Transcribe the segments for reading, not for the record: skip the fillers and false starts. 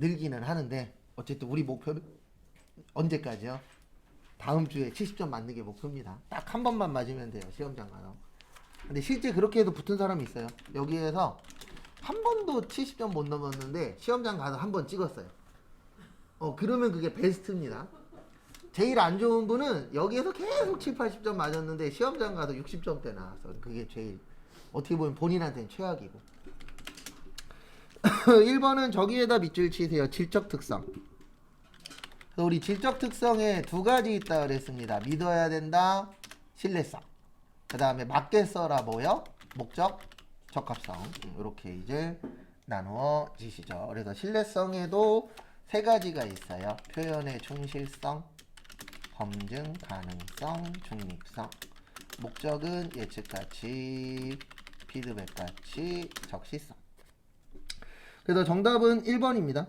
늘기는 하는데 어쨌든 우리 목표는 언제까지요? 다음 주에 70점 맞는 게 목표입니다. 딱 한 번만 맞으면 돼요. 시험장 가서. 근데 실제 그렇게 해도 붙은 사람이 있어요. 여기에서 한 번도 70점 못 넘었는데 시험장 가서 한 번 찍었어요. 그러면 그게 베스트입니다. 제일 안 좋은 분은 여기에서 계속 7, 80점 맞았는데 시험장 가서 60점대 나왔어. 그게 제일 어떻게 보면 본인한테는 최악이고. 1번은 저기에다 밑줄 치세요. 질적 특성. 그래서 우리 질적 특성에 두 가지 있다 그랬습니다. 믿어야 된다, 신뢰성. 그 다음에 맞게 써라 뭐요? 목적, 적합성. 이렇게 이제 나누어지시죠. 그래서 신뢰성에도 세 가지가 있어요. 표현의 충실성, 검증 가능성, 중립성. 목적은 예측가치, 피드백가치, 적시성. 그래서 정답은 1번입니다.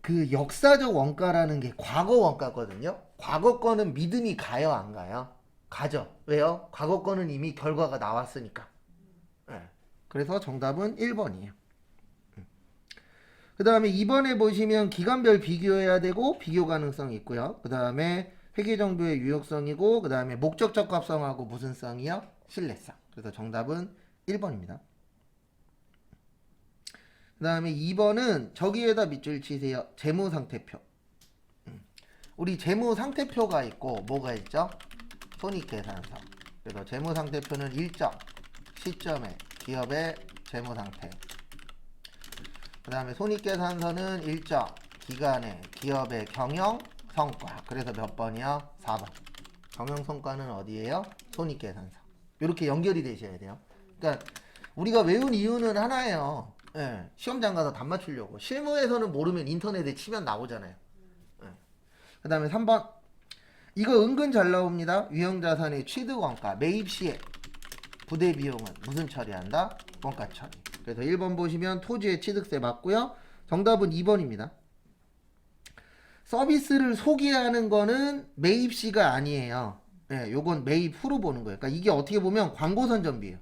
그 역사적 원가라는 게 과거 원가거든요. 과거 거는 믿음이 가요, 안 가요? 가죠. 왜요? 과거 거는 이미 결과가 나왔으니까. 네. 그래서 정답은 1번이에요. 그 다음에 2번에 보시면 기간별 비교해야 되고 비교 가능성이 있고요. 그 다음에 회계 정도의 유효성이고 그 다음에 목적 적합성하고 무슨 성이요? 신뢰성. 그래서 정답은 1번입니다. 그 다음에 2번은 저기에다 밑줄 치세요. 재무상태표. 우리 재무상태표가 있고 뭐가 있죠? 손익계산서. 그래서 재무상태표는 일정, 시점에 기업의 재무상태. 그 다음에 손익계산서는 일정, 기간에 기업의 경영성과. 그래서 몇 번이요? 4번. 경영성과는 어디예요? 손익계산서. 이렇게 연결이 되셔야 돼요. 그러니까 우리가 외운 이유는 하나예요. 예, 시험장 가서 답 맞추려고. 실무에서는 모르면 인터넷에 치면 나오잖아요. 예. 그 다음에 3번. 이거 은근 잘 나옵니다. 유형자산의 취득원가. 매입 시에 부대 비용은 무슨 처리한다? 원가 처리. 그래서 1번 보시면 토지의 취득세 맞고요. 정답은 2번입니다. 서비스를 소개하는 거는 매입 시가 아니에요. 예, 요건 매입 후로 보는 거예요. 그러니까 이게 어떻게 보면 광고 선전비예요.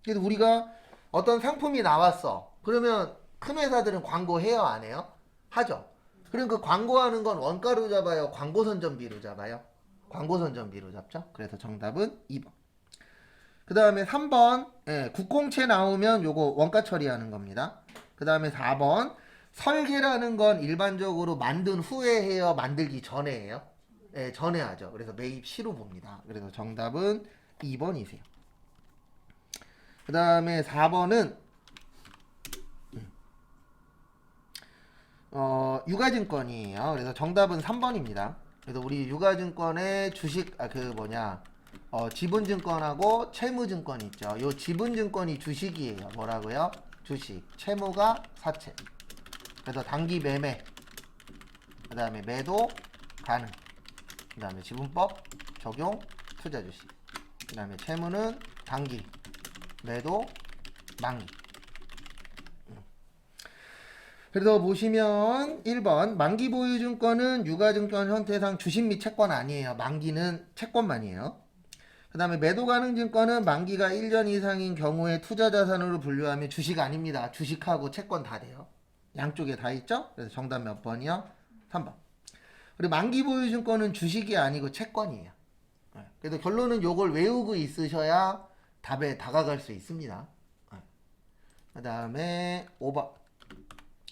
그래서 우리가 어떤 상품이 나왔어. 그러면 큰 회사들은 광고해요, 안 해요? 하죠. 그럼 그 광고하는 건 원가로 잡아요? 광고 선전비로 잡아요? 광고 선전비로 잡죠. 그래서 정답은 2번. 그 다음에 3번 국공채 나오면 요거 원가 처리하는 겁니다. 그 다음에 4번 설계라는 건 일반적으로 만든 후에 해요? 만들기 전에 해요? 예, 전에 하죠. 그래서 매입 시로 봅니다. 그래서 정답은 2번이세요. 그 다음에 4번은 유가증권이에요. 그래서 정답은 3번입니다. 그래서 우리 유가증권의 주식 지분증권하고 채무증권 있죠. 요 지분증권이 주식이에요. 뭐라고요? 주식. 채무가 사채. 그래서 단기 매매. 그 다음에 매도 가능. 그 다음에 지분법 적용 투자 주식. 그 다음에 채무는 단기 매도 만기. 그래서 보시면 1번 만기 보유증권은 유가증권 형태상 주식 및 채권 아니에요. 만기는 채권만이에요. 그 다음에 매도 가능 증권은 만기가 1년 이상인 경우에 투자자산으로 분류하면 주식 아닙니다. 주식하고 채권 다 돼요. 양쪽에 다 있죠? 그래서 정답 몇 번이요? 3번. 그리고 만기 보유증권은 주식이 아니고 채권이에요. 그래서 결론은 요걸 외우고 있으셔야 답에 다가갈 수 있습니다. 그 다음에 5번.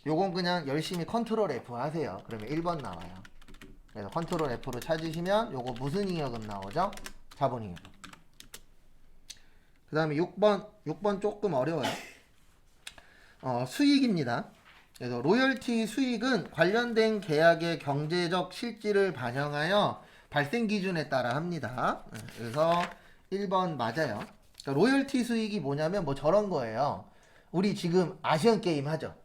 요건 그냥 열심히 컨트롤 F 하세요. 그러면 1번 나와요. 그래서 컨트롤 F로 찾으시면 요거 무슨 잉여금 나오죠? 자본잉여금. 그 다음에 6번 조금 어려워요. 수익입니다. 그래서 로열티 수익은 관련된 계약의 경제적 실질을 반영하여 발생 기준에 따라 합니다. 그래서 1번 맞아요. 그러니까 로열티 수익이 뭐냐면 뭐 저런 거예요. 우리 지금 아시안 게임 하죠.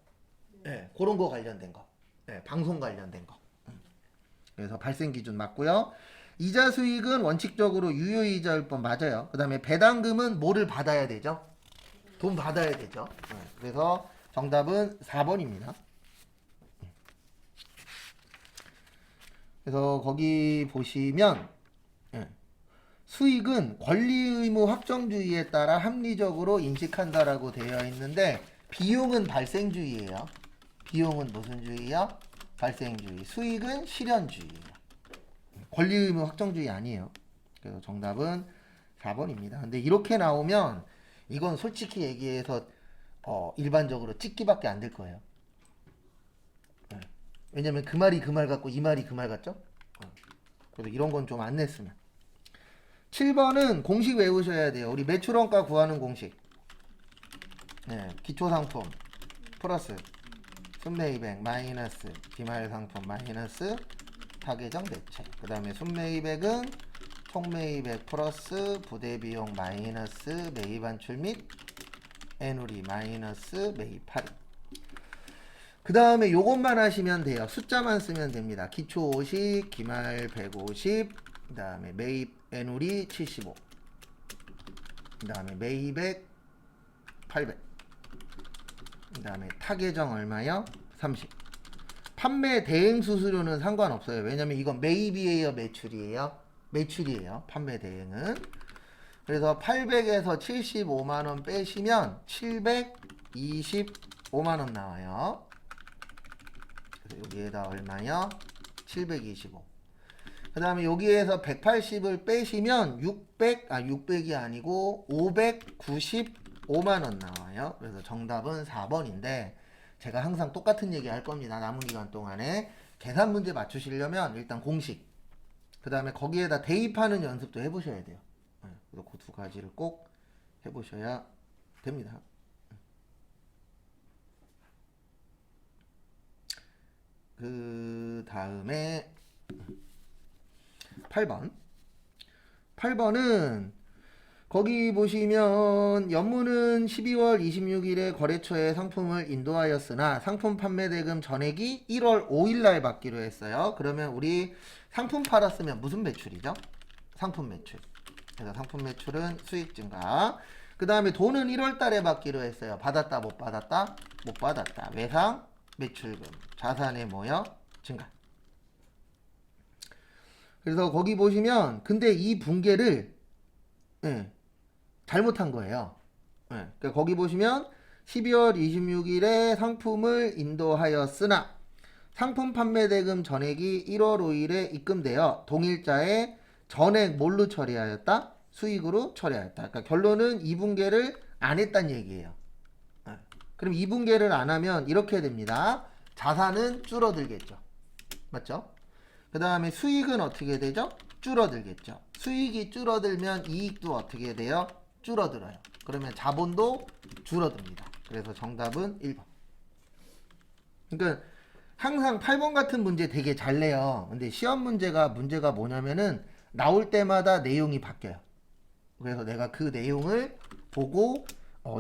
네, 그런 거 관련된 거. 네, 방송 관련된 거. 그래서 발생 기준 맞고요. 이자 수익은 원칙적으로 유효이자일 법 맞아요. 그 다음에 배당금은 뭐를 받아야 되죠? 돈 받아야 되죠. 네, 그래서 정답은 4번입니다. 그래서 거기 보시면 수익은 권리의무 확정주의에 따라 합리적으로 인식한다라고 되어 있는데 비용은 발생주의예요. 비용은 무슨 주의요? 발생주의. 수익은 실현주의예요. 권리의무 확정주의 아니에요. 그래서 정답은 4번입니다. 근데 이렇게 나오면 이건 솔직히 얘기해서 일반적으로 찍기밖에 안 될 거예요. 네. 왜냐면 그 말이 그 말 같고 이 말이 그 말 같죠? 그래서 이런 건 좀 안 냈으면. 7번은 공식 외우셔야 돼요. 우리 매출원가 구하는 공식. 네, 기초상품 플러스 순매입액 마이너스 기말상품 마이너스 타계정 대체. 그 다음에 순매입액은 총매입액 플러스 부대비용 마이너스 매입한출 및 애누리 마이너스 매입할인. 그 다음에 요것만 하시면 돼요. 숫자만 쓰면 됩니다. 기초 50, 기말 150, 그 다음에 매입 애누리 75, 그 다음에 매입액 800, 그 다음에 타계정 얼마요? 30. 판매 대행 수수료는 상관없어요. 왜냐면 이건 매입이에요, 매출이에요? 매출이에요. 판매 대행은. 그래서 800에서 75만원 빼시면 725만원 나와요. 그래서 여기에다 얼마요? 725. 그 다음에 여기에서 180을 빼시면 600이 아니고 595만원 나와요. 그래서 정답은 4번인데 제가 항상 똑같은 얘기 할 겁니다. 남은 기간 동안에 계산 문제 맞추시려면 일단 공식, 그 다음에 거기에다 대입하는 연습도 해보셔야 돼요. 그래서 그 두 가지를 꼭 해보셔야 됩니다. 그 다음에 8번. 8번은 거기 보시면 연문은 12월 26일에 거래처에 상품을 인도하였으나 상품 판매 대금 전액이 1월 5일날 받기로 했어요. 그러면 우리 상품 팔았으면 무슨 매출이죠? 상품 매출. 그래서 상품 매출은 수익 증가. 그 다음에 돈은 1월달에 받기로 했어요. 받았다 못 받았다? 못 받았다. 외상 매출금 자산의 뭐요? 증가. 그래서 거기 보시면 근데 이 분계를 잘못한 거예요. 그러니까 거기 보시면 12월 26일에 상품을 인도하였으나 상품 판매 대금 전액이 1월 5일에 입금되어 동일자에 전액 뭘로 처리하였다? 수익으로 처리하였다. 그러니까 결론은 2분계를 안 했단 얘기예요. 그럼 2분계를 안 하면 이렇게 됩니다. 자산은 줄어들겠죠. 맞죠? 그 다음에 수익은 어떻게 되죠? 줄어들겠죠. 수익이 줄어들면 이익도 어떻게 돼요? 줄어들어요. 그러면 자본도 줄어듭니다. 그래서 정답은 1번. 그러니까 항상 8번 같은 문제 되게 잘 내요. 근데 시험 문제가 뭐냐면은 나올 때마다 내용이 바뀌어요. 그래서 내가 그 내용을 보고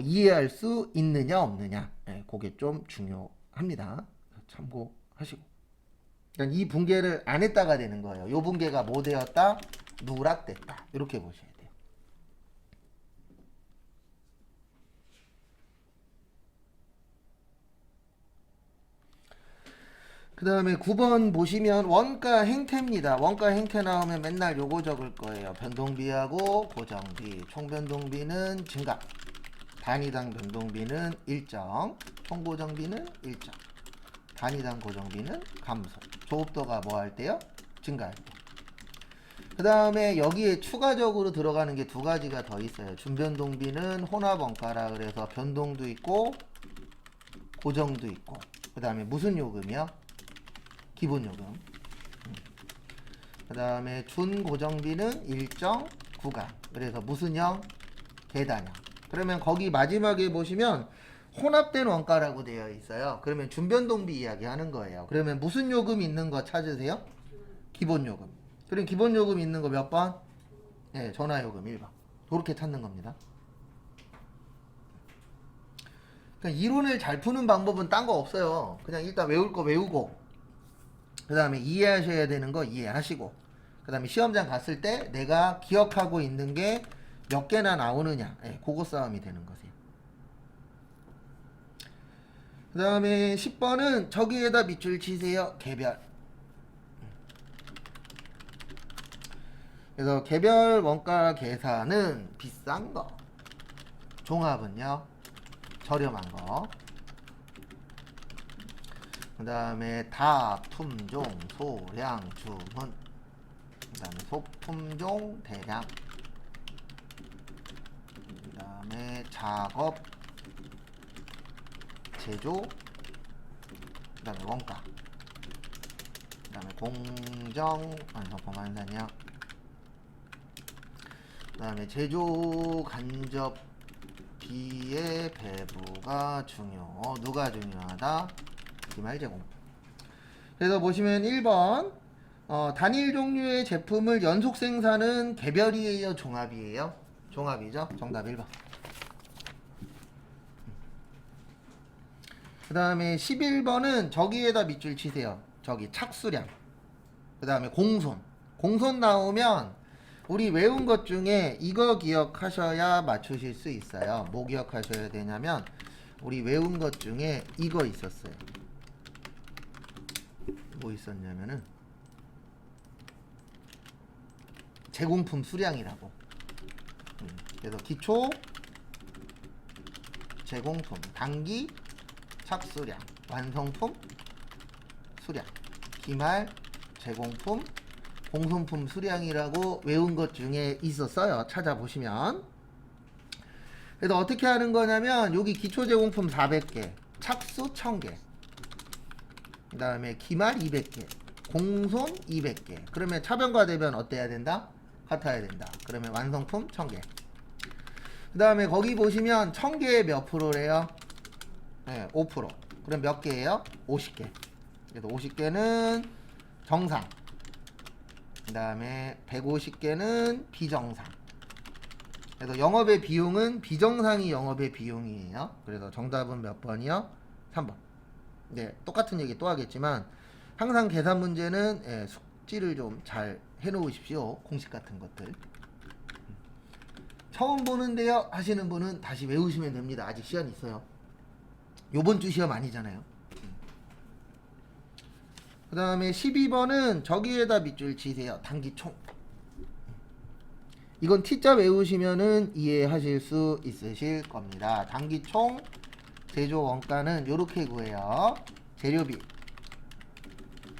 이해할 수 있느냐 없느냐, 그게 좀 중요합니다. 참고하시고. 그러니까 이 분계를 안 했다가 되는 거예요. 요 분계가 뭐 되었다? 누락됐다. 이렇게 보셔야 돼요. 그 다음에 9번 보시면 원가 행태입니다. 원가 행태 나오면 맨날 요거 적을 거예요. 변동비하고 고정비. 총변동비는 증가. 단위당 변동비는 일정. 총고정비는 일정. 단위당 고정비는 감소. 조업도가 뭐 할 때요? 증가할 때. 그 다음에 여기에 추가적으로 들어가는 게 두 가지가 더 있어요. 준변동비는 혼합원가라 그래서 변동도 있고 고정도 있고. 그 다음에 무슨 요금이요? 기본요금. 그 다음에 준고정비는 일정 구간. 그래서 무슨 형? 계단형. 그러면 거기 마지막에 보시면 혼합된 원가라고 되어 있어요. 그러면 준변동비 이야기 하는 거예요. 그러면 무슨 요금 있는 거 찾으세요? 기본요금. 그럼 기본요금 있는 거 몇 번? 네, 전화요금 1번. 그렇게 찾는 겁니다. 그러니까 이론을 잘 푸는 방법은 딴 거 없어요. 그냥 일단 외울 거 외우고, 그 다음에 이해하셔야 되는 거 이해하시고, 그 다음에 시험장 갔을 때 내가 기억하고 있는 게 몇 개나 나오느냐, 그거 싸움이 되는 거세요. 그 다음에 10번은 저기에다 밑줄 치세요. 개별. 그래서 개별 원가 계산은 비싼 거, 종합은요 저렴한 거. 그 다음에 다, 품종, 소량, 주문. 그 다음에 소품종, 대량. 그 다음에 작업, 제조. 그 다음에 원가. 그 다음에 공정, 완성품 환산량. 그 다음에 제조 간접비의 배부가 누가 중요하다? 기말 제공. 그래서 보시면 1번 단일 종류의 제품을 연속 생산은 개별이에요, 종합이에요? 종합이죠. 정답 1번. 그 다음에 11번은 저기에다 밑줄 치세요. 저기 착수량. 그 다음에 공손 나오면 우리 외운 것 중에 이거 기억하셔야 맞추실 수 있어요. 뭐 기억하셔야 되냐면 우리 외운 것 중에 이거 있었어요. 뭐 있었냐면은 제공품 수량이라고. 그래서 기초 제공품, 단기 착수량, 완성품 수량, 기말 제공품, 공손품 수량이라고 외운 것 중에 있었어요. 찾아보시면. 그래서 어떻게 하는 거냐면 여기 기초 제공품 400개, 착수 1000개, 그 다음에 기말 200개, 공손 200개. 그러면 차변과 대변 어때야 된다? 같아야 된다. 그러면 완성품 1000개. 그 다음에 거기 보시면 1000개에 몇 프로래요? 네, 5%. 그럼 몇 개예요? 50개. 그래서 50개는 정상. 그 다음에 150개는 비정상. 그래서 영업의 비용은 비정상이 영업의 비용이에요. 그래서 정답은 몇 번이요? 3번. 네, 똑같은 얘기 또 하겠지만 항상 계산 문제는 숙지를 좀 잘 해놓으십시오. 공식 같은 것들. 처음 보는데요 하시는 분은 다시 외우시면 됩니다. 아직 시간 있어요. 요번 주 시험 아니잖아요. 그 다음에 12번은 저기에다 밑줄 치세요. 단기총. 이건 T자 외우시면은 이해하실 수 있으실 겁니다. 단기총 제조 원가는 요렇게 구해요. 재료비,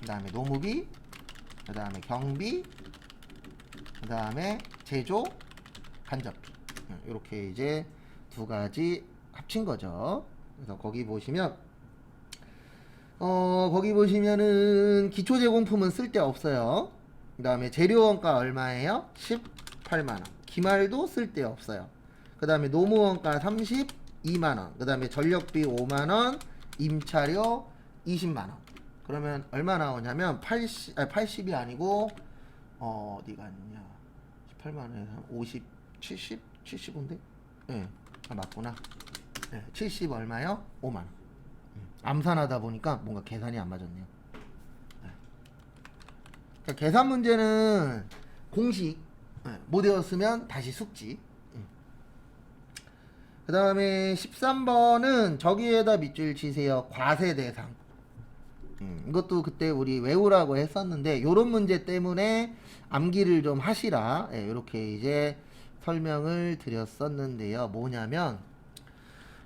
그 다음에 노무비, 그 다음에 경비, 그 다음에 제조 간접비. 이렇게 이제 두 가지 합친 거죠. 그래서 거기 보시면은 기초 제공품은 쓸데없어요. 그 다음에 재료 원가 얼마예요? 18만원. 기말도 쓸데없어요. 그 다음에 노무 원가 32만원. 그 다음에 전력비 5만원. 임차료 20만원. 그러면 얼마 나오냐면 80이 아니고 어디 갔냐, 18만원에서 50, 70? 75인데? 예, 맞구나. 70 얼마요? 5만원. 암산하다 보니까 뭔가 계산이 안 맞았네요. 그러니까 계산 문제는 공식 못 외웠으면 다시 숙지. 그 다음에 13번은 저기에다 밑줄 치세요. 과세 대상. 이것도 그때 우리 외우라고 했었는데 요런 문제 때문에 암기를 좀 하시라 이렇게 이제 설명을 드렸었는데요. 뭐냐면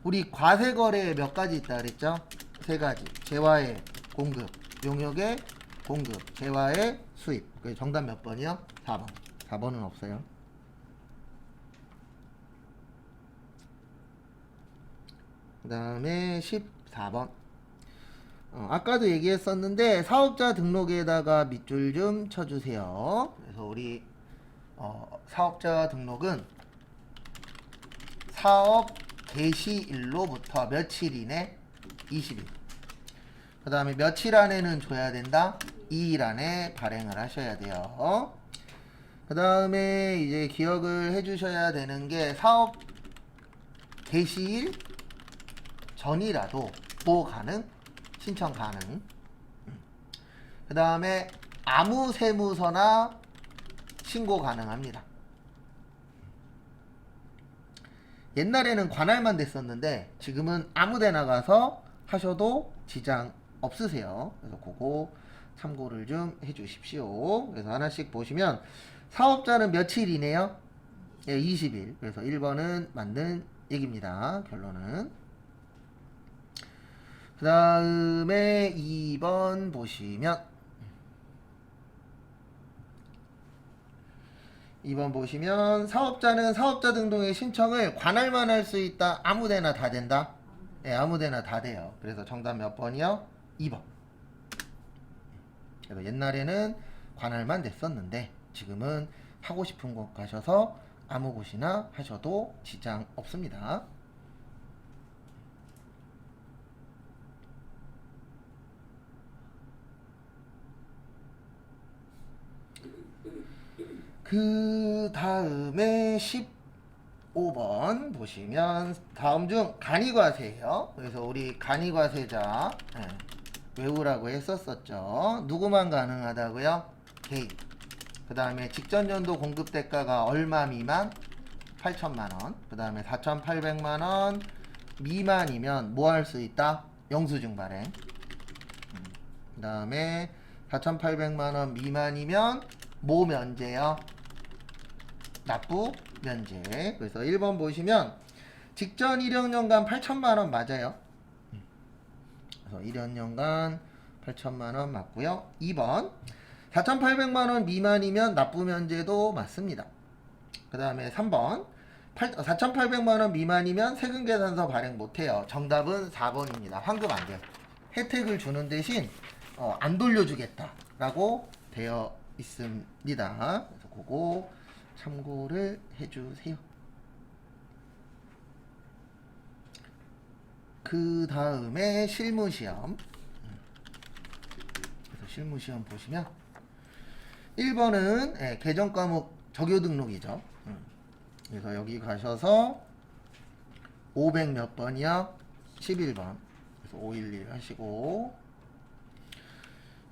우리 과세 거래에 몇 가지 있다 그랬죠? 세 가지. 재화의 공급, 용역의 공급, 재화의 수입. 정답 몇 번이요? 4번. 4번은 없어요. 그 다음에 14번. 아까도 얘기했었는데 사업자 등록에다가 밑줄 좀 쳐주세요. 그래서 우리 사업자 등록은 사업 개시일로부터 며칠 이내? 20일. 그 다음에 며칠 안에는 줘야 된다? 2일 안에 발행을 하셔야 돼요. 그 다음에 이제 기억을 해주셔야 되는 게 사업 개시일 전이라도 보호 가능, 신청 가능. 그 다음에 아무 세무서나 신고 가능합니다. 옛날에는 관할만 됐었는데 지금은 아무 데나 가서 하셔도 지장 없으세요. 그래서 그거 참고를 좀 해주십시오. 그래서 하나씩 보시면 사업자는 며칠이네요? 예, 20일. 그래서 1번은 맞는 얘기입니다. 결론은. 그 다음에 2번 보시면 2번 보시면 사업자는 사업자 등록의 신청을 관할만 할 수 있다. 아무데나 다 된다. 네, 아무데나 다 돼요. 그래서 정답 몇 번이요? 2번. 그래서 옛날에는 관할만 됐었는데 지금은 하고 싶은 곳 가셔서 아무 곳이나 하셔도 지장 없습니다. 그 다음에 15번 보시면 다음 중 간이과세예요. 그래서 우리 간이과세자 외우라고 했었었죠. 누구만 가능하다고요? 개인. 그 다음에 직전 연도 공급 대가가 얼마 미만? 8천만원. 그 다음에 4,800만원 미만이면 뭐 할 수 있다? 영수증 발행. 그 다음에 4,800만원 미만이면 뭐 면제요? 납부 면제. 그래서 1번 보시면 직전 이력연간 8천만원 맞아요. 그래서 이력연간 8천만원 맞고요. 2번 4,800만원 미만이면 납부 면제도 맞습니다. 그 다음에 3번 4,800만원 미만이면 세금계산서 발행 못해요. 정답은 4번입니다. 환급 안 돼요. 혜택을 주는 대신 안 돌려주겠다 라고 되어 있습니다. 그래서 그거 참고를 해주세요. 그 다음에 실무시험. 그래서 실무시험 보시면 1번은 개정 과목 적요 등록이죠. 그래서 여기 가셔서 500 몇 번이요? 11번. 그래서 511 하시고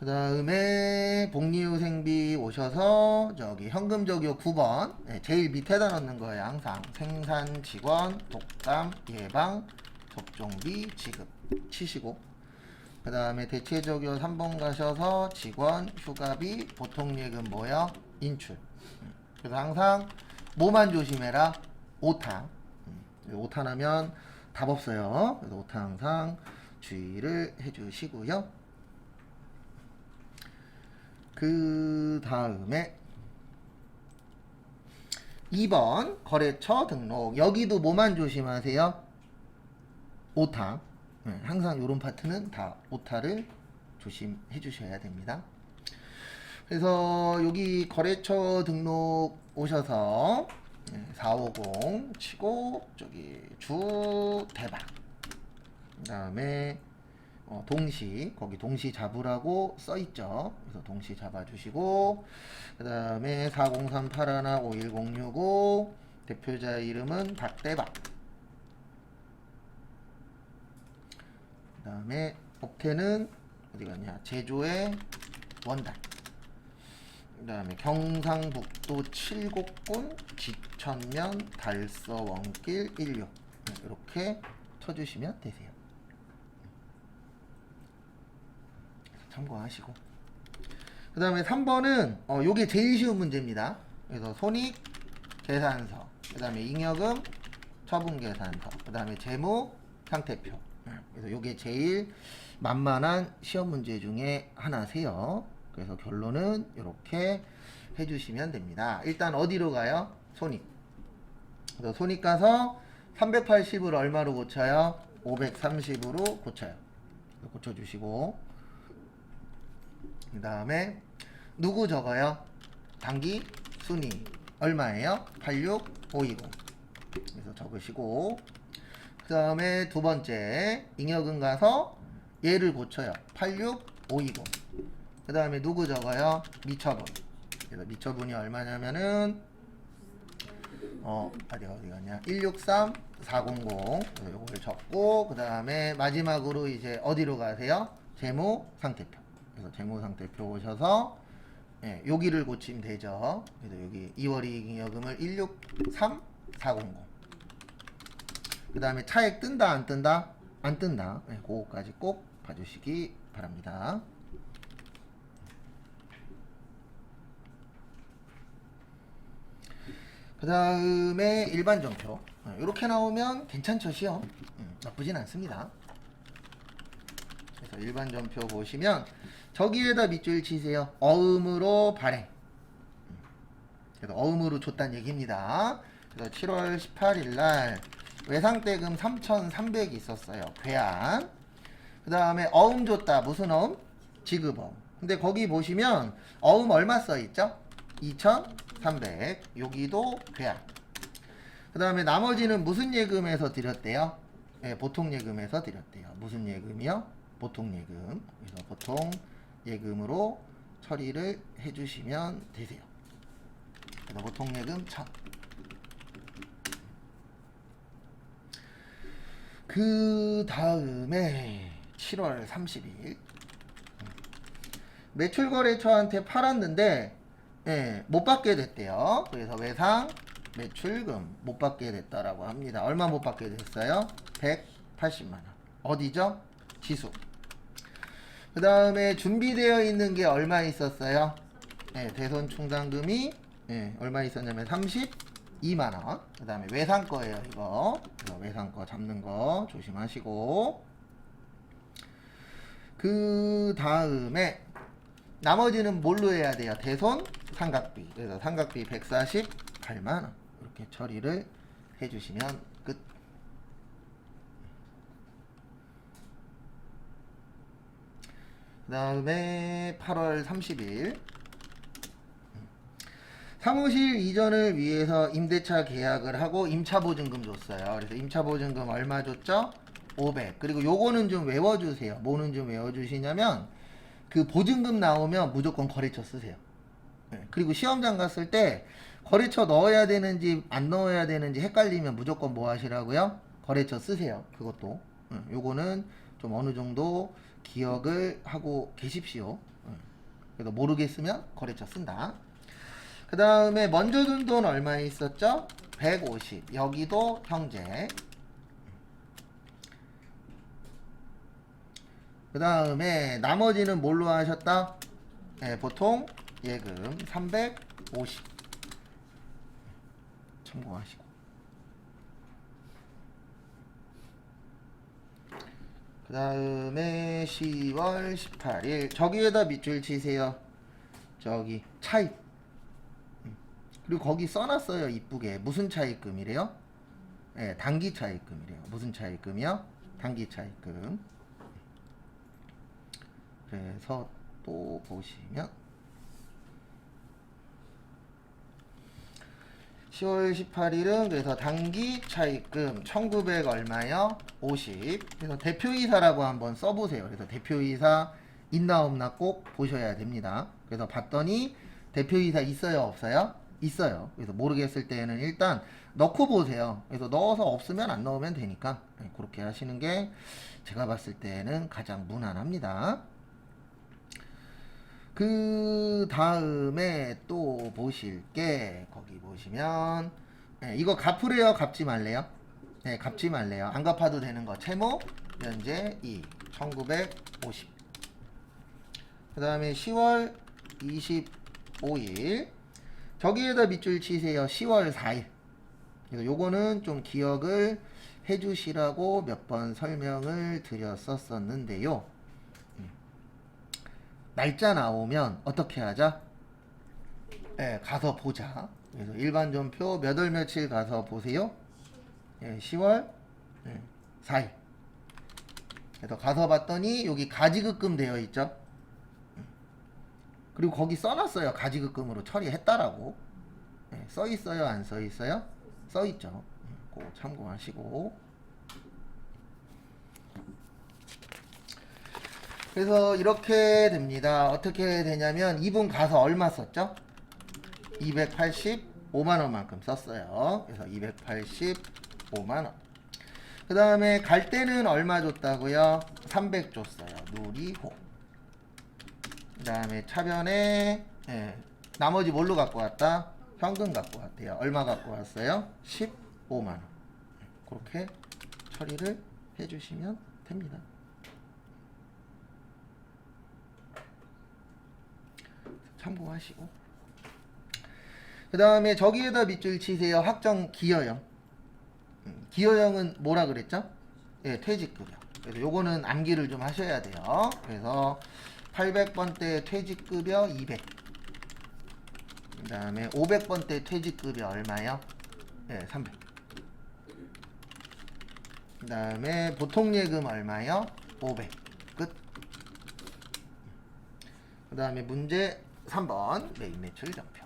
그 다음에 복리후생비 오셔서 저기 현금적요 9번 제일 밑에다 넣는 거예요. 항상 생산직원 독감 예방 접종비 지급 치시고 그 다음에 대체적요 3번 가셔서 직원 휴가비 보통예금 뭐요? 인출. 그래서 항상 뭐만 조심해라? 오타. 오타나면 답 없어요. 그래서 오타 항상 주의를 해주시고요. 그 다음에 2번 거래처 등록. 여기도 뭐만 조심하세요? 오타. 항상 이런 파트는 다 오타를 조심해 주셔야 됩니다. 그래서 여기 거래처 등록 오셔서 450 치고 저기 주 대박. 그 다음에 동시 거기 동시 잡으라고 써있죠. 그래서 동시 잡아주시고 그 다음에 4038 51065 대표자 이름은 박대박. 그 다음에 업태는 어디 갔냐? 제조의 원단. 그 다음에 경상북도 칠곡군 지천면 달서원길 16 이렇게 쳐주시면 되세요. 참고하시고 그 다음에 3번은 요게 제일 쉬운 문제입니다. 그래서 손익계산서 그 다음에 잉여금 처분계산서 그 다음에 재무상태표. 그래서 요게 제일 만만한 시험 문제 중에 하나세요. 그래서 결론은 이렇게 해주시면 됩니다. 일단 어디로 가요? 손익. 그래서 손익 가서 380을 얼마로 고쳐요? 530으로 고쳐요. 고쳐주시고 그 다음에 누구 적어요? 당기 순위 얼마예요? 86520. 그래서 적으시고 그 다음에 두 번째 잉여금 가서 얘를 고쳐요. 86520. 그 다음에 누구 적어요? 미처분. 그래서 미처분이 얼마냐면은 어디 갔냐? 163400. 그래서 요걸 적고 그 다음에 마지막으로 이제 어디로 가세요? 재무상태표. 그래서 재무상태표 오셔서 여기를 고치면 되죠. 그래서 여기 2월 이익잉여금을 163400. 그 다음에 차액 뜬다 안 뜬다? 안 뜬다. 그거까지 꼭 봐주시기 바랍니다. 그 다음에 일반 전표. 이렇게 나오면 괜찮죠, 시험? 나쁘진 않습니다. 그래서 일반 전표 보시면 저기에다 밑줄 치세요. 어음으로 발행. 그래서 어음으로 줬단 얘기입니다. 그래서 7월 18일 날 외상대금 3,300이 있었어요. 괴한. 그 다음에 어음 줬다. 무슨 어음? 지급어음. 근데 거기 보시면 어음 얼마 써있죠? 2,300. 여기도 괴한. 그 다음에 나머지는 무슨 예금에서 드렸대요? 네, 보통 예금에서 드렸대요. 무슨 예금이요? 보통 예금. 그래서 보통 예금으로 처리를 해주시면 되세요. 그래서 보통 예금 1,000. 그 다음에 7월 30일 매출거래처한테 팔았는데 못 받게 됐대요. 그래서 외상 매출금 못 받게 됐다라고 합니다. 얼마 못 받게 됐어요? 180만원. 어디죠? 지수. 그 다음에 준비되어 있는 게 얼마 있었어요? 대손 충당금이 얼마 있었냐면 32만원. 그 다음에 외상 거예요, 이거. 외상 거 잡는 거 조심하시고. 그 다음에 나머지는 뭘로 해야 돼요? 대손 상각비. 그래서 상각비 148만원. 이렇게 처리를 해주시면 끝. 그 다음에 8월 30일 사무실 이전을 위해서 임대차 계약을 하고 임차보증금 줬어요. 그래서 임차보증금 얼마 줬죠? 500. 그리고 요거는 좀 외워주세요. 뭐는 좀 외워주시냐면 그 보증금 나오면 무조건 거래처 쓰세요. 그리고 시험장 갔을 때 거래처 넣어야 되는지 안 넣어야 되는지 헷갈리면 무조건 뭐 하시라고요? 거래처 쓰세요. 그것도. 요거는 좀 어느 정도 기억을 하고 계십시오. 그래서 모르겠으면 거래처 쓴다. 그 다음에 먼저 준 돈 얼마 있었죠? 150. 여기도 형제. 그 다음에 나머지는 뭘로 하셨다? 보통 예금 350. 참고하시고. 그 다음에 10월 18일 저기에다 밑줄 치세요. 저기 차입. 그리고 거기 써놨어요. 이쁘게. 무슨 차입금이래요? 단기 차입금이래요. 무슨 차입금이요? 단기 차입금. 그래서 또 보시면 10월 18일은 그래서 단기 차입금 1900 얼마요? 50. 그래서 대표이사라고 한번 써보세요. 그래서 대표이사 있나 없나 꼭 보셔야 됩니다. 그래서 봤더니 대표이사 있어요 없어요? 있어요. 그래서 모르겠을 때는 일단 넣고 보세요. 그래서 넣어서 없으면 안 넣으면 되니까 그렇게 하시는 게 제가 봤을 때는 가장 무난합니다. 그 다음에 또 보실 게 거기 보시면 이거 갚으래요 갚지 말래요? 갚지 말래요. 안 갚아도 되는 거 채무 면제 2 1950. 그 다음에 10월 25일 저기에다 밑줄 치세요. 10월 4일. 그래서 요거는 좀 기억을 해주시라고 몇 번 설명을 드렸었는데요. 날짜 나오면 어떻게 하자? 가서 보자. 그래서 일반 전표 몇 월 며칠 가서 보세요. 10월 4일. 그래서 가서 봤더니 여기 가지급금 되어 있죠. 그리고 거기 써놨어요. 가지급금으로 처리했다라고. 써 있어요? 안 써 있어요? 써 있죠. 꼭 참고하시고. 그래서 이렇게 됩니다. 어떻게 되냐면 이분 가서 얼마 썼죠? 285만원만큼 썼어요. 그래서 285만원. 그 다음에 갈 때는 얼마 줬다고요? 300 줬어요. 누리호. 그 다음에 차변에 나머지 뭘로 갖고 왔다? 현금 갖고 왔대요. 얼마 갖고 왔어요? 15만원. 그렇게 처리를 해주시면 됩니다. 참고하시고. 그 다음에 저기에다 밑줄 치세요. 확정 기여형. 기여형은 뭐라 그랬죠? 예, 퇴직급여. 그래서 요거는 암기를 좀 하셔야 돼요. 그래서 800번대 퇴직급여 200. 그 다음에 500번대 퇴직급여 얼마요? 예, 300. 그 다음에 보통예금 얼마요? 500. 끝. 그 다음에 문제 3번 매입 매출 전표.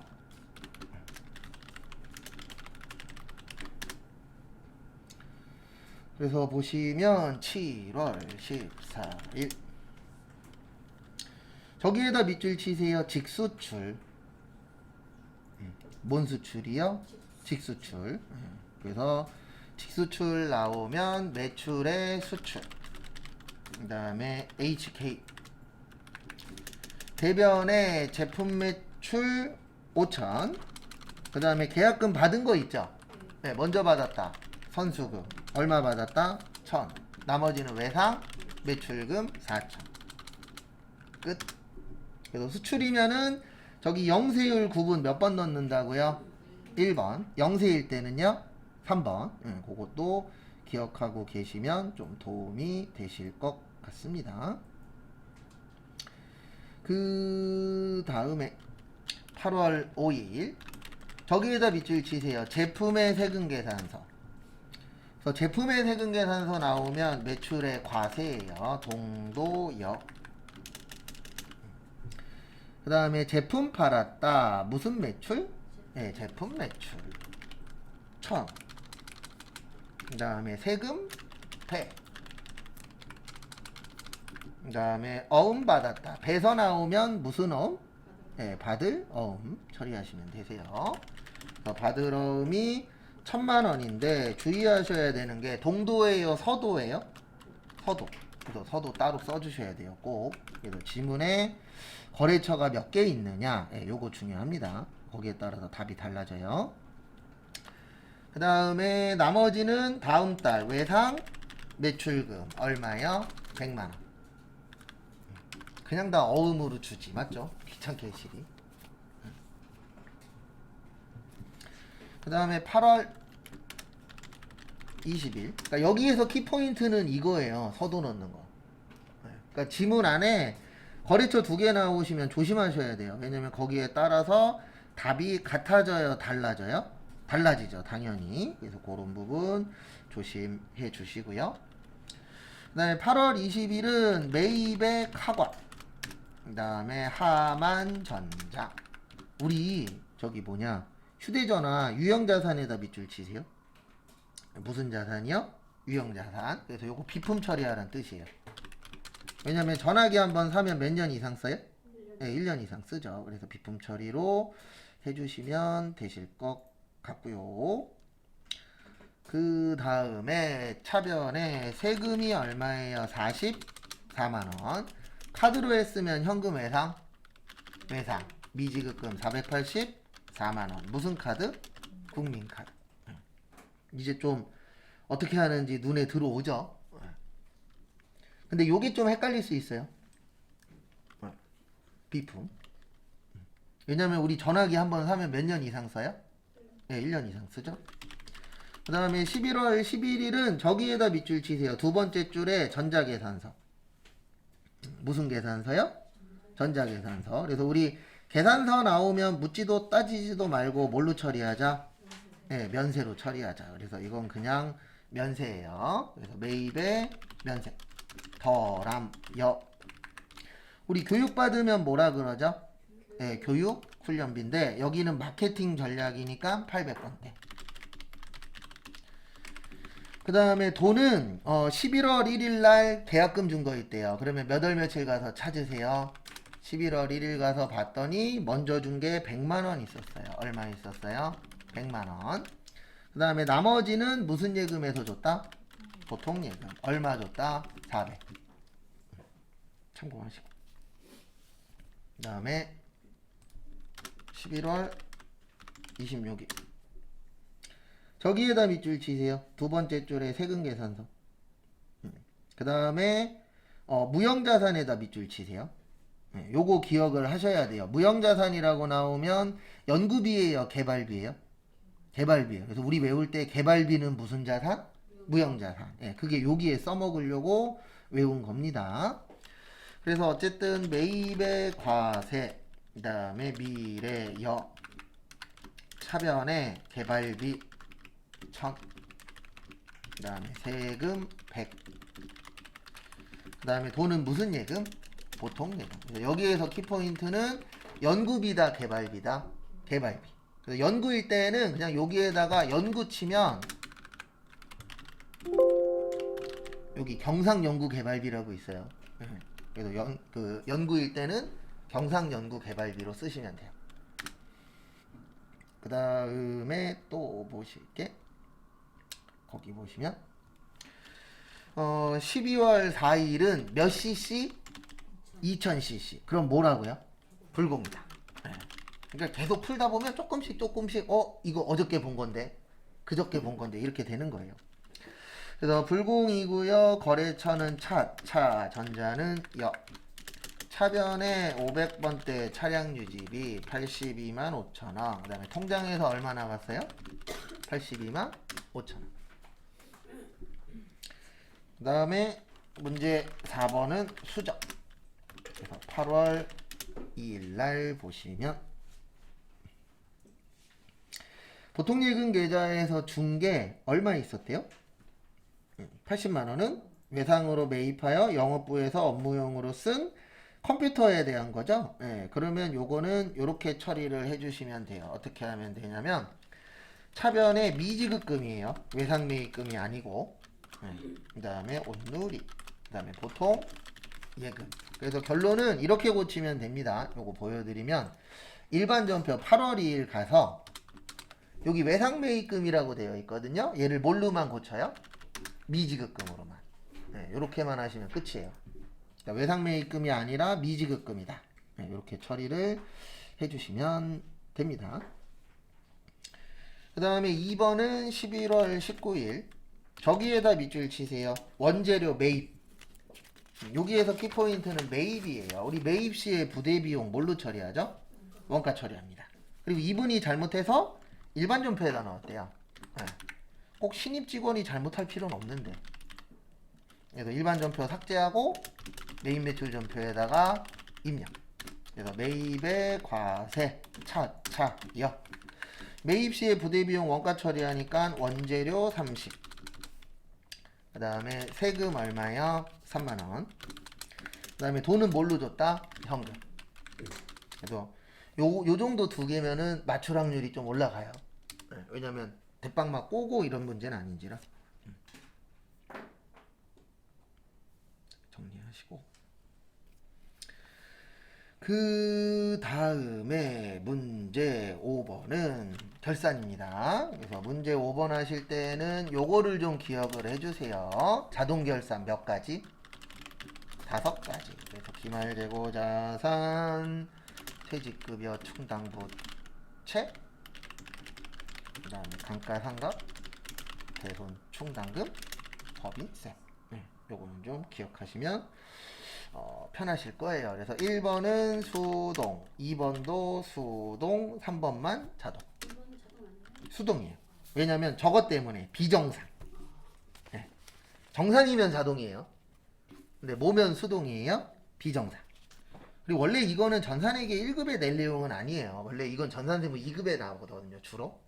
그래서 보시면 7월 14일 저기에다 밑줄 치세요. 직수출. 뭔 수출이요? 직수출. 그래서 직수출 나오면 매출의 수출. 그 다음에 HK 대변에 제품 매출 5천. 그 다음에 계약금 받은 거 있죠? 네, 먼저 받았다. 선수금 얼마 받았다? 1000. 나머지는 외상 매출금 4000. 끝. 그래서 수출이면은 저기 영세율 구분 몇 번 넣는다고요? 1번. 영세일 때는요? 3번. 그것도 기억하고 계시면 좀 도움이 되실 것 같습니다. 그 다음에 8월 5일 저기에다 밑줄 치세요. 제품의 세금 계산서. 그래서 제품의 세금 계산서 나오면 매출의 과세예요. 동도역. 그 다음에 제품 팔았다. 무슨 매출? 네, 제품 매출 1000. 그 다음에 세금 폐. 그 다음에 어음 받았다. 배서 나오면 무슨 어음? 네, 받을 어음 처리하시면 되세요. 받을 어음이 1000만원인데 주의하셔야 되는 게 동도예요? 서도예요? 서도. 그래서 서도 따로 써주셔야 돼요. 꼭. 그래서 지문에 거래처가 몇 개 있느냐, 요거 중요합니다. 거기에 따라서 답이 달라져요. 그 다음에 나머지는 다음 달 외상 매출금 얼마요? 100만원. 그냥 다 어음으로 주지, 맞죠? 귀찮게 실이. 그 다음에 8월 20일. 그러니까 여기에서 키포인트는 이거예요. 서도 넣는 거. 그러니까 지문 안에 거래처 2개 나오시면 조심하셔야 돼요. 왜냐면 거기에 따라서 답이 같아져요, 달라져요? 달라지죠, 당연히. 그래서 그런 부분 조심해 주시고요. 그 다음에 8월 20일은 매입의 카과. 그 다음에 하만전자. 우리 저기 뭐냐, 휴대전화 유형자산에다 밑줄 치세요. 무슨 자산이요? 유형자산. 그래서 요거 비품 처리하라는 뜻이에요. 왜냐면 전화기 한번 사면 몇 년 이상 써요? 네, 1년 이상 쓰죠. 그래서 비품 처리로 해주시면 되실 것 같고요. 그 다음에 차변에 세금이 얼마예요? 44만원. 카드로 했으면 현금 외상? 외상. 미지급금 484만원. 무슨 카드? 국민카드. 이제 좀 어떻게 하는지 눈에 들어오죠? 근데 요게 좀 헷갈릴 수 있어요. 비품. 왜냐면 우리 전화기 한번 사면 몇 년 이상 써요? 네, 1년 이상 쓰죠. 그 다음에 11월 11일은 저기에다 밑줄 치세요. 두 번째 줄에 전자계산서. 무슨 계산서요? 전자계산서. 그래서 우리 계산서 나오면 묻지도 따지지도 말고 뭘로 처리하자? 네, 면세로 처리하자. 그래서 이건 그냥 면세예요. 그래서 매입의 면세. 더람여. 우리 교육받으면 뭐라 그러죠? 네, 교육 훈련비인데 여기는 마케팅 전략이니까 800번대. 그 다음에 돈은 11월 1일 날 계약금 준 거 있대요. 그러면 몇 월 며칠 가서 찾으세요. 11월 1일 가서 봤더니 먼저 준 게 100만원 있었어요. 얼마 있었어요? 100만원. 그 다음에 나머지는 무슨 예금에서 줬다? 보통 예금. 얼마 줬다? 400. 참고하시고. 그 다음에 11월 26일. 저기에다 밑줄 치세요. 두 번째 줄에 세금 계산서. 그 다음에 무형자산에다 밑줄 치세요. 요거 기억을 하셔야 돼요. 무형자산이라고 나오면 연구비예요, 개발비예요? 개발비예요. 그래서 우리 외울 때 개발비는 무슨 자산? 무형자산. 예, 그게 여기에 써먹으려고 외운 겁니다. 그래서 어쨌든 매입의 과세, 그 다음에 미래여, 차변의 개발비 1000, 그 다음에 세금 100, 그 다음에 돈은 무슨 예금? 보통 예금. 여기에서 키포인트는 연구비다, 개발비다? 개발비. 그래서 연구일 때는 그냥 여기에다가 연구 치면 여기 경상연구개발비라고 있어요. 그래서 연구일 때는 경상연구개발비로 쓰시면 돼요. 그 다음에 또 보실게. 거기 보시면 12월 4일은 몇 cc? 2000cc. 그럼 뭐라고요? 불공이다. 그러니까 계속 풀다 보면 조금씩 이거 어저께 본 건데, 그저께 본 건데 이렇게 되는 거예요. 그래서 불공이고요. 거래처는 차, 전자는 여. 차변에 500번대 차량 유지비 82만 5천원. 그 다음에 통장에서 얼마 나갔어요? 82만 5천원. 그 다음에 문제 4번은 수정. 그래서 8월 2일날 보시면 보통예금 계좌에서 준 게 얼마 있었대요? 80만원은 외상으로 매입하여 영업부에서 업무용으로 쓴 컴퓨터에 대한 거죠. 그러면 요거는 요렇게 처리를 해주시면 돼요. 어떻게 하면 되냐면 차변의 미지급금이에요. 외상매입금이 아니고, 그 다음에 온누리, 그 다음에 보통 예금. 그래서 결론은 이렇게 고치면 됩니다. 요거 보여드리면 일반 전표 8월 2일 가서 여기 외상매입금이라고 되어 있거든요. 얘를 뭘로만 고쳐요? 미지급금으로만. 요렇게만 하시면 끝이에요. 그러니까 외상매입금이 아니라 미지급금이다. 이렇게 처리를 해주시면 됩니다. 그 다음에 2번은 11월 19일. 저기에다 밑줄 치세요. 원재료 매입. 여기에서 키포인트는 매입이에요. 우리 매입 시에 부대비용 뭘로 처리하죠? 원가 처리합니다. 그리고 이분이 잘못해서 일반 전표에다 넣었대요. 꼭 신입 직원이 잘못할 필요는 없는데. 그래서 일반 전표 삭제하고 매입 매출 전표에다가 입력. 그래서 매입의 과세 여. 매입 시에 부대비용 원가 처리하니까 원재료 30. 그 다음에 세금 얼마요? 3만원. 그 다음에 돈은 뭘로 줬다? 현금. 그래서 요 정도 두 개면은 맞출 확률이 좀 올라가요. 왜냐면 대빵 막 꼬고 이런 문제는 아닌지라. 정리하시고. 그 다음에 문제 5번은 결산입니다. 그래서 문제 5번 하실 때는 요거를 좀 기억을 해주세요. 자동 결산 몇 가지? 5가지. 그래서 기말재고자산, 퇴직급여 충당부채, 그 다음에 감가상각, 대손 충당금, 법인세. 요거는 좀 기억하시면 편하실 거예요. 그래서 1번은 수동, 2번도 수동, 3번만 자동. 수동이에요. 왜냐면 저것 때문에 비정상. 정상이면 자동이에요. 근데 뭐면 수동이에요? 비정상. 그리고 원래 이거는 전산회계 1급에 낼 내용은 아니에요. 원래 이건 전산세무 2급에 나오거든요, 주로.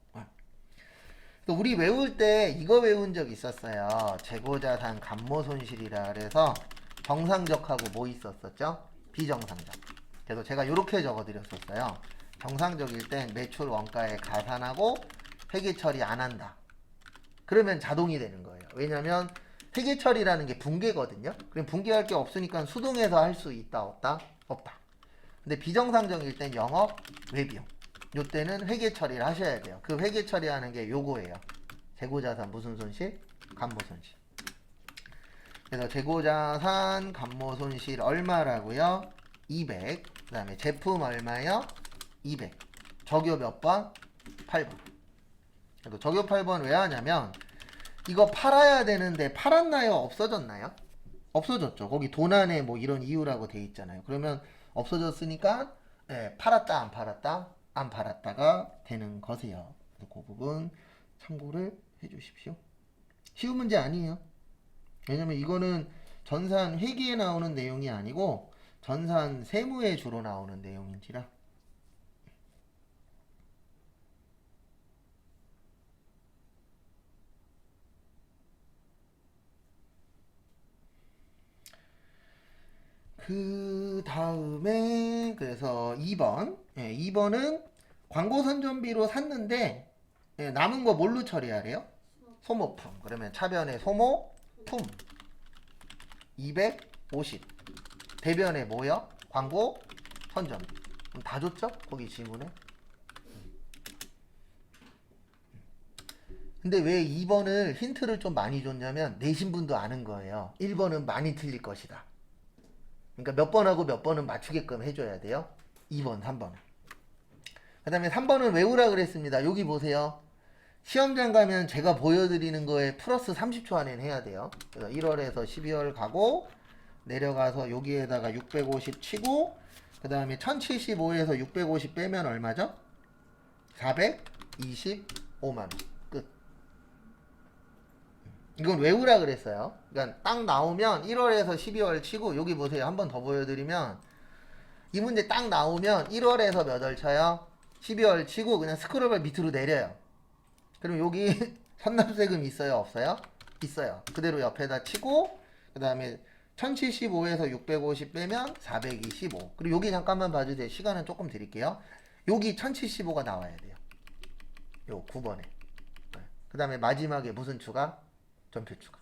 또 우리 외울 때 이거 외운 적 있었어요. 재고자산 감모손실이라 그래서 정상적하고 뭐 있었었죠? 비정상적. 그래서 제가 이렇게 적어드렸었어요. 정상적일 땐 매출 원가에 가산하고 회계 처리 안 한다. 그러면 자동이 되는 거예요. 왜냐면 회계 처리라는 게 분계거든요. 그럼 분계할 게 없으니까 수동해서 할 수 있다, 없다? 없다. 근데 비정상적일 땐 영업 외비용. 요때는 회계 처리를 하셔야 돼요. 그 회계 처리하는 게 요거예요. 재고자산 무슨 손실? 감모손실. 그래서 재고자산 감모손실 얼마라고요? 200. 그 다음에 제품 얼마요? 200. 적요 몇 번? 8번. 그래서 적요 8번 왜 하냐면 이거 팔아야 되는데 팔았나요? 없어졌나요? 없어졌죠. 거기 도난에 뭐 이런 이유라고 돼 있잖아요. 그러면 없어졌으니까 팔았다 안 팔았다 안 팔았다가 되는 거세요. 그래서 그 부분 참고를 해주십시오. 쉬운 문제 아니에요. 왜냐면 이거는 전산 회계에 나오는 내용이 아니고 전산 세무에 주로 나오는 내용인지라. 그 다음에 그래서 2번 2번은 광고 선전비로 샀는데 남은 거 뭘로 처리하래요? 소모품. 그러면 차변에 소모품 250 대변에 뭐요? 광고 선전비. 그럼 다 줬죠? 거기 지문에. 근데 왜 2번을 힌트를 좀 많이 줬냐면 내신 분도 아는 거예요. 1번은 많이 틀릴 것이다. 그러니까 몇 번하고 몇 번은 맞추게끔 해줘야 돼요. 2번, 3번은. 그 다음에 3번은 외우라 그랬습니다. 여기 보세요. 시험장 가면 제가 보여드리는 거에 플러스 30초 안에 해야 돼요. 그래서 1월에서 12월 가고 내려가서 여기에다가 650 치고 그 다음에 1075에서 650 빼면 얼마죠? 425만원. 끝. 이건 외우라 그랬어요. 그러니까 딱 나오면 1월에서 12월 치고 여기 보세요. 한 번 더 보여드리면 이 문제 딱 나오면 1월에서 몇 월 쳐요? 12월 치고 그냥 스크롤바 밑으로 내려요. 그럼 여기 선납세금 있어요? 없어요? 있어요. 그대로 옆에다 치고 그 다음에 1075에서 650 빼면 425. 그리고 여기 잠깐만 봐주세요. 시간은 조금 드릴게요. 여기 1075가 나와야 돼요. 요 9번에. 그 다음에 마지막에 무슨 추가? 전표 추가.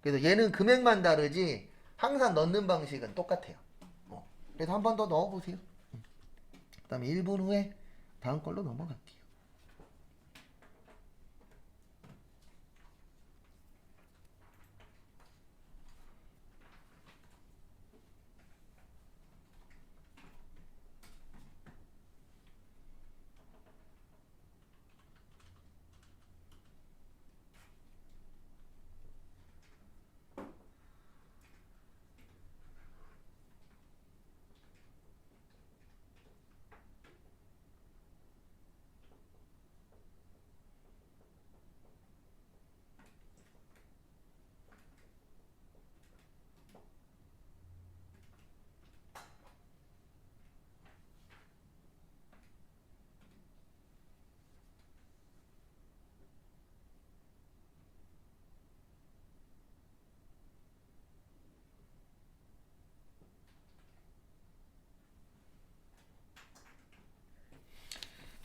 그래서 얘는 금액만 다르지 항상 넣는 방식은 똑같아요. 그래서 한 번 더 넣어보세요. 그 다음에 1분 후에 다음 걸로 넘어갈게요.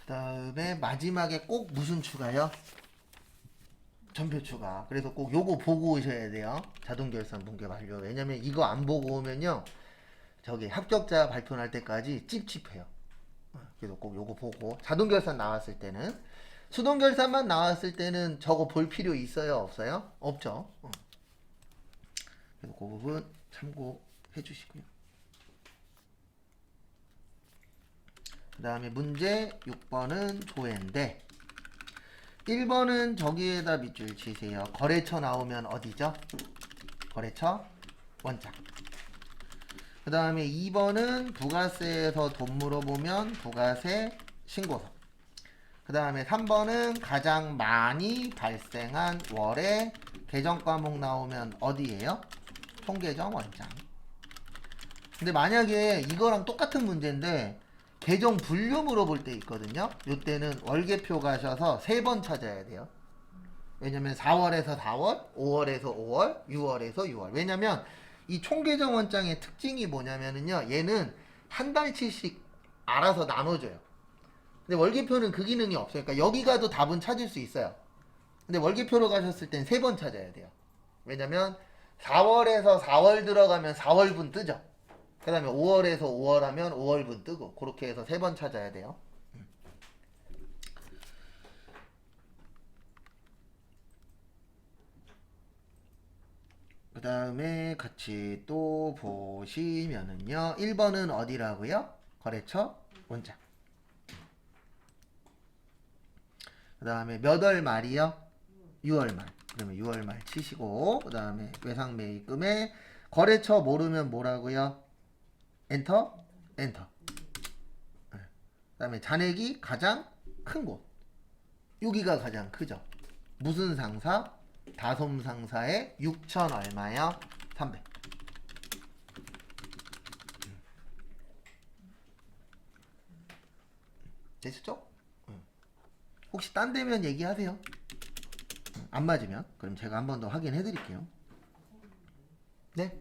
그 다음에 마지막에 꼭 무슨 추가요? 전표 추가. 그래서 꼭 요거 보고 오셔야 돼요. 자동결산 분계 완료. 왜냐면 이거 안 보고 오면요. 저기 합격자 발표 날 때까지 찝찝해요. 그래서 꼭 요거 보고 자동결산 나왔을 때는 수동결산만 나왔을 때는 저거 볼 필요 있어요? 없어요? 없죠. 그래서 그 부분 참고해 주시고요. 그 다음에 문제 6번은 조회인데 1번은 저기에다 밑줄 치세요. 거래처 나오면 어디죠? 거래처 원장. 그 다음에 2번은 부가세에서 돈 물어보면 부가세 신고서. 그 다음에 3번은 가장 많이 발생한 월에 계정 과목 나오면 어디예요? 총계정 원장. 근데 만약에 이거랑 똑같은 문제인데 계정 분류 물어볼 때 있거든요. 이때는 월계표 가셔서 3번 찾아야 돼요. 왜냐면 4월에서 4월, 5월에서 5월, 6월에서 6월. 왜냐면 이 총계정 원장의 특징이 뭐냐면은요. 얘는 한 달치씩 알아서 나눠줘요. 근데 월계표는 그 기능이 없어요. 그러니까 여기 가도 답은 찾을 수 있어요. 근데 월계표로 가셨을 땐 3번 찾아야 돼요. 왜냐면 4월에서 4월 들어가면 4월분 뜨죠. 그 다음에 5월에서 5월 하면 5월분 뜨고 그렇게 해서 3번 찾아야 돼요. 그 다음에 같이 또 보시면은요. 1번은 어디라고요? 거래처 원장. 그 다음에 몇 월 말이요? 6월 말. 그러면 6월 말 치시고 그 다음에 외상매입금에 거래처 모르면 뭐라고요? 엔터? 엔터. 그 다음에 잔액이 가장 큰 곳. 여기가 가장 크죠. 무슨 상사? 다솜 상사의 6천 얼마요? 300. 됐죠? 혹시 딴 데면 얘기하세요. 안 맞으면 그럼 제가 한 번 더 확인해 드릴게요. 네?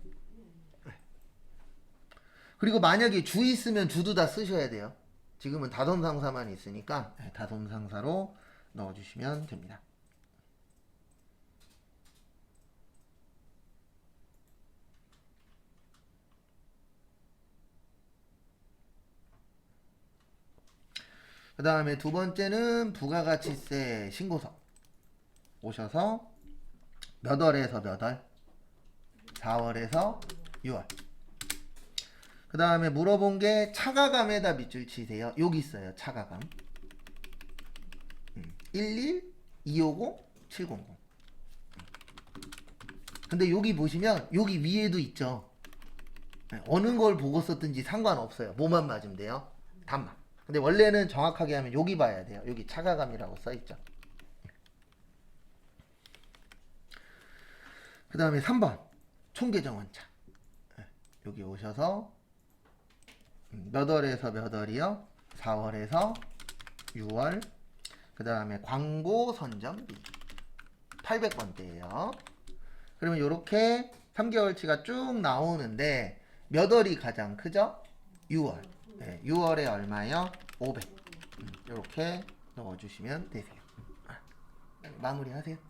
그리고 만약에 주 있으면 주도 다 쓰셔야 돼요. 지금은 다솜 상사만 있으니까 다솜 상사로 넣어주시면 됩니다. 그 다음에 두 번째는 부가가치세 신고서 오셔서 몇 월에서 몇 월? 4월에서 6월. 그 다음에 물어본 게 차가감에다 밑줄 치세요. 여기 있어요. 차가감 11, 250, 700. 근데 여기 보시면 여기 위에도 있죠. 어느 걸 보고 썼든지 상관없어요. 뭐만 맞으면 돼요. 답만. 근데 원래는 정확하게 하면 여기 봐야 돼요. 여기 차가감이라고 써있죠. 그 다음에 3번 총계정원차. 여기 오셔서 몇 월에서 몇 월이요? 4월에서 6월. 그 다음에 광고 선정비 800번대예요. 그러면 이렇게 3개월치가 쭉 나오는데 몇 월이 가장 크죠? 6월. 6월에 얼마요? 500. 이렇게 넣어주시면 되세요. 마무리하세요.